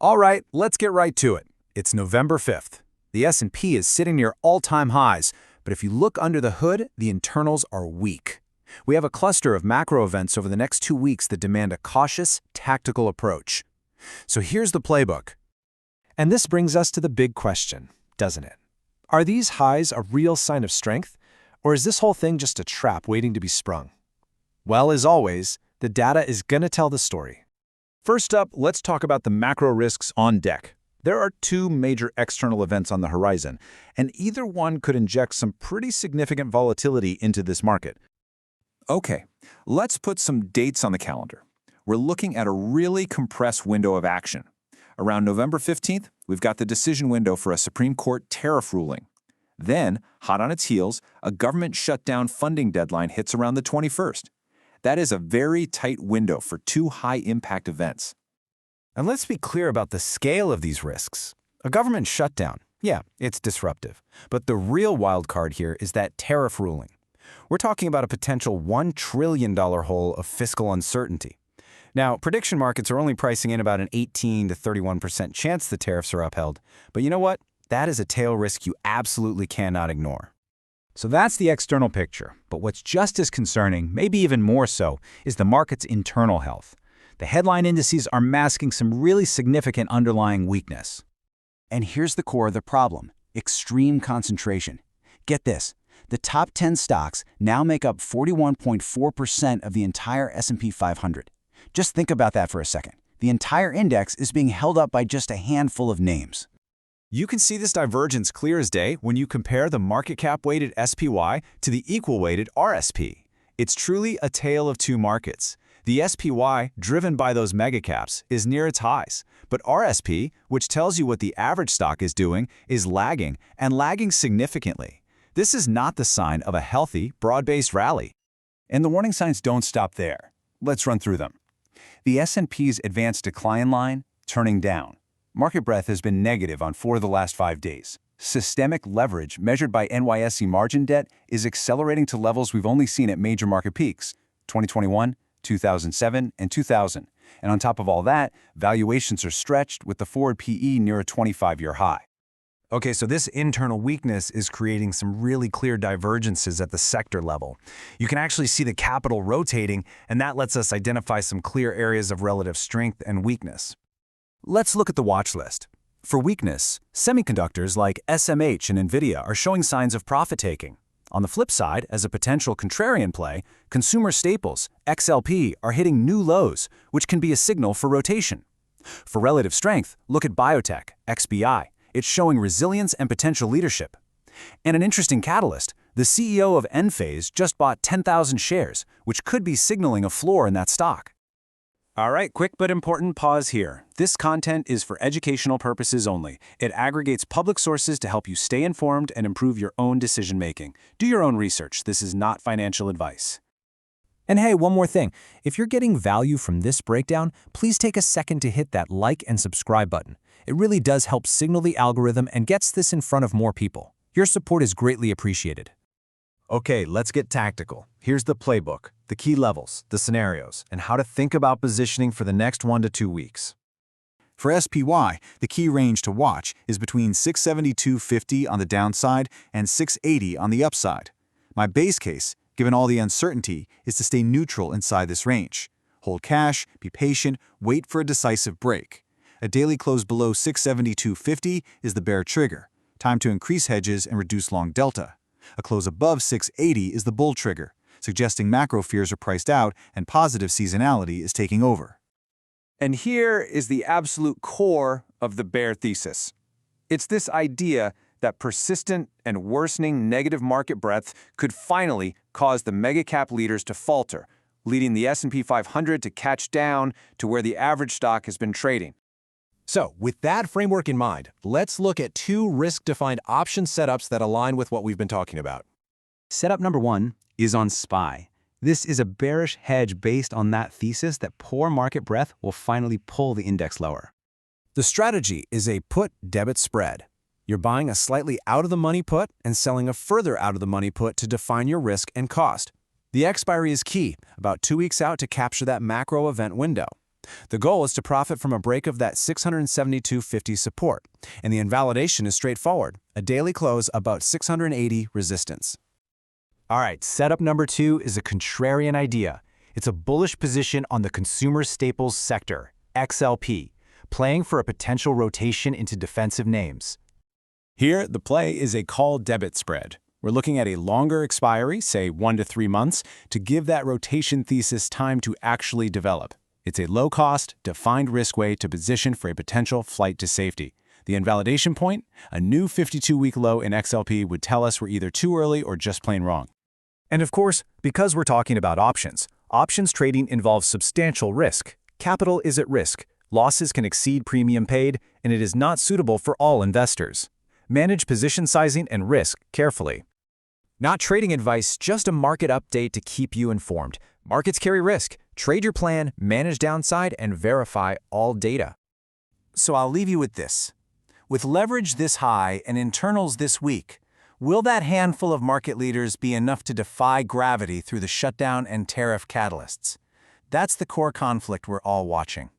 All right, let's get right to it. It's November 5th. The S&P is sitting near all-time highs, but if you look under the hood, the internals are weak. We have a cluster of macro events over the next 2 weeks that demand a cautious, tactical approach. So here's the playbook. And this brings us to the big question, doesn't it? Are these highs a real sign of strength, or is this whole thing just a trap waiting to be sprung? Well, as always, the data is going to tell the story. First up, let's talk about the macro risks on deck. There are 2 major external events on the horizon, and either one could inject some pretty significant volatility into this market. Okay, let's put some dates on the calendar. We're looking at a really compressed window of action. Around November 15th, we've got the decision window for a Supreme Court tariff ruling. Then, hot on its heels, a government shutdown funding deadline hits around the 21st. That is a very tight window for 2 high-impact events. And let's be clear about the scale of these risks. A government shutdown, yeah, it's disruptive. But the real wild card here is that tariff ruling. We're talking about a potential $1 trillion hole of fiscal uncertainty. Now, prediction markets are only pricing in about an 18 to 31% chance the tariffs are upheld. But you know what? That is a tail risk you absolutely cannot ignore. So that's the external picture, but what's just as concerning, maybe even more so, is the market's internal health. The headline indices are masking some really significant underlying weakness. And here's the core of the problem: extreme concentration. Get this, the top 10 stocks now make up 41.4% of the entire S&P 500. Just think about that for a second. The entire index is being held up by just a handful of names. You can see this divergence clear as day when you compare the market cap-weighted SPY to the equal-weighted RSP. It's truly a tale of 2 markets. The SPY, driven by those megacaps, is near its highs, but RSP, which tells you what the average stock is doing, is lagging, and lagging significantly. This is not the sign of a healthy, broad-based rally. And the warning signs don't stop there. Let's run through them. The S&P's advanced decline line, turning down. Market breadth has been negative on 4 of the last 5 days. Systemic leverage, measured by NYSE margin debt, is accelerating to levels we've only seen at major market peaks, 2021, 2007, and 2000. And on top of all that, valuations are stretched with the forward PE near a 25-year high. Okay, so this internal weakness is creating some really clear divergences at the sector level. You can actually see the capital rotating, and that lets us identify some clear areas of relative strength and weakness. Let's look at the watch list. For weakness, semiconductors like SMH and NVIDIA are showing signs of profit-taking. On the flip side, as a potential contrarian play, consumer staples, XLP, are hitting new lows, which can be a signal for rotation. For relative strength, look at biotech, XBI. It's showing resilience and potential leadership. And an interesting catalyst, the CEO of Enphase just bought 10,000 shares, which could be signaling a floor in that stock. All right, quick but important pause here. This content is for educational purposes only. It aggregates public sources to help you stay informed and improve your own decision-making. Do your own research. This is not financial advice. And hey, one more thing. If you're getting value from this breakdown, please take a second to hit that like and subscribe button. It really does help signal the algorithm and gets this in front of more people. Your support is greatly appreciated. Okay, let's get tactical. Here's the playbook, the key levels, the scenarios, and how to think about positioning for the next 1 to 2 weeks. For SPY, the key range to watch is between 672.50 on the downside and 680 on the upside. My base case, given all the uncertainty, is to stay neutral inside this range. Hold cash, be patient, wait for a decisive break. A daily close below 672.50 is the bear trigger. Time to increase hedges and reduce long delta. A close above 680 is the bull trigger, suggesting macro fears are priced out and positive seasonality is taking over. And here is the absolute core of the bear thesis. It's this idea that persistent and worsening negative market breadth could finally cause the mega-cap leaders to falter, leading the S&P 500 to catch down to where the average stock has been trading. So, with that framework in mind, let's look at 2 risk-defined option setups that align with what we've been talking about. Setup number 1 is on SPY. This is a bearish hedge based on that thesis that poor market breadth will finally pull the index lower. The strategy is a put-debit spread. You're buying a slightly out-of-the-money put and selling a further out-of-the-money put to define your risk and cost. The expiry is key, about 2 weeks out to capture that macro event window. The goal is to profit from a break of that 672.50 support, and the invalidation is straightforward, a daily close about 680 resistance. All right, setup number 2 is a contrarian idea. It's a bullish position on the consumer staples sector, XLP, playing for a potential rotation into defensive names. Here, the play is a call-debit spread. We're looking at a longer expiry, say 1 to 3 months, to give that rotation thesis time to actually develop. It's a low-cost, defined risk way to position for a potential flight to safety. The invalidation point, a new 52-week low in XLP, would tell us we're either too early or just plain wrong. And of course, because we're talking about options trading involves substantial risk. Capital is at risk, losses can exceed premium paid, and it is not suitable for all investors. Manage position sizing and risk carefully. Not trading advice, just a market update to keep you informed. Markets carry risk. Trade your plan, manage downside, and verify all data. So I'll leave you with this. With leverage this high and internals this weak, will that handful of market leaders be enough to defy gravity through the shutdown and tariff catalysts? That's the core conflict we're all watching.